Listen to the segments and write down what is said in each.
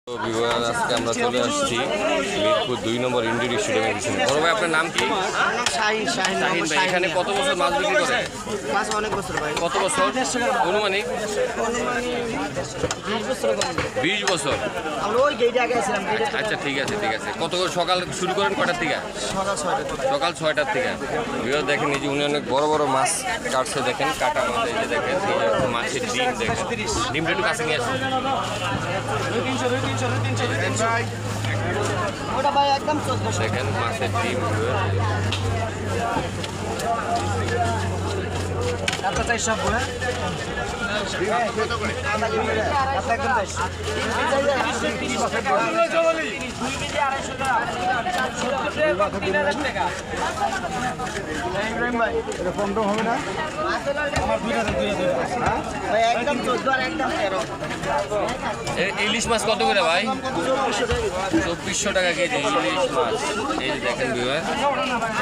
আজকে আমরা চলে আসছি মিরপুর 2 নম্বর ইন্ডোর স্টেডিয়ামে পিছনে। বড় ভাই আপনার নাম কি? শাহিন ভাই। এখানে কত বছর মাছ বিক্রি করে? অনেক বছর ভাই। কত বছর অনুমানিক? 20 বছর। আমরা ওই গেটে আগে ছিলাম। আচ্ছা ঠিক আছে ঠিক আছে। কত সকাল শুরু করেন কটার থেকে? সকাল 6টার থেকে। বিভাগ দেখেন এই যে উনি অনেক বড় বড় মাছ কাটছে, দেখেন কাটা মাছ। এই যে দেখেন মাছের ডিম, দেখেন ডিমটা একটু কাছে নিয়ে আসেন। ওটা ভাই একদম 1400 দেখেন মাছের ডিম। কাটা 400 বলে ইলিশ মাছ কত করে ভাই? 2400 টাকা কেজি ইলিশ মাছ। এই যে দেখেন বিভাগ,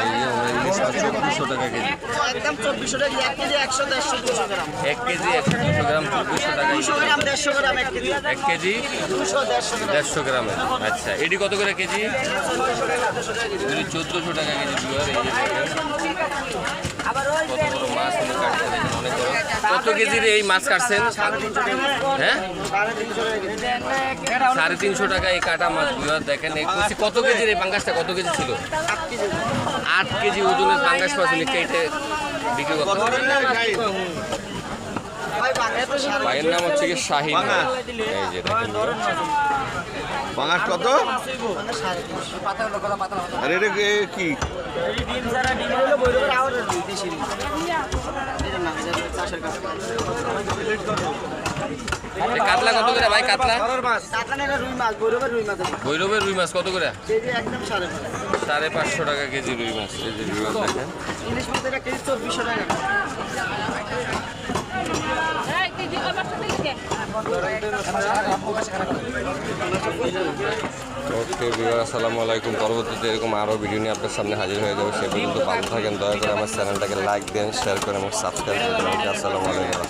এই যে ইলিশ মাছ 2400 টাকা কেজি। একদম 2400 টাকা। 1 কেজি 100 150 200 গ্রাম। 1 কেজি 100 গ্রাম 2400 টাকা। 200 গ্রাম 150 গ্রাম 1 কেজি। 1 কেজি 200 150 গ্রামে। আচ্ছা এটি কত করে কেজি? 1400 টাকা কেজি বিভাগ। এই যে দেখেন কত বড় মাছ উনি কাটছে, দেখেন অনেক বড়। কত কেজির এই মাছ কাটছেন? হ্যাঁ 350 টাকা এই কাটা মাছ বিভাগ। দেখেন কত কেজির এই পাঙ্গাসটা কত কেজি ছিল? 8 কেজি ওজনের পাঙ্গাস মাছ উনি কেটে বিক্রি করতে। ভাইয়ের নাম হচ্ছে কি শাহিন। এই যে দেখেন পাঙাশ কত? আর এটা কি? কাতলা কত করে ভাই? কাতলা ভৈরবের রুই মাছ কত করে? একদম 550 টাকা কেজি রুই মাছ। এই যে রুই মাছ দেখেন। ইলিশ মাছের কেজি 2400 টাকা। ওকে বিভাগ, আসসালামু আলাইকুম। পরবর্তীতে এরকম আরও ভিডিও নিয়ে আপনার সামনে হাজির হয়ে যাবে। সে পর্যন্ত ভালো থাকেন। দয়া করে আমার চ্যানেলটাকে লাইক দেন, শেয়ার করেন এবং সাবস্ক্রাইব করবেন। আসসালামু আলাইকুম।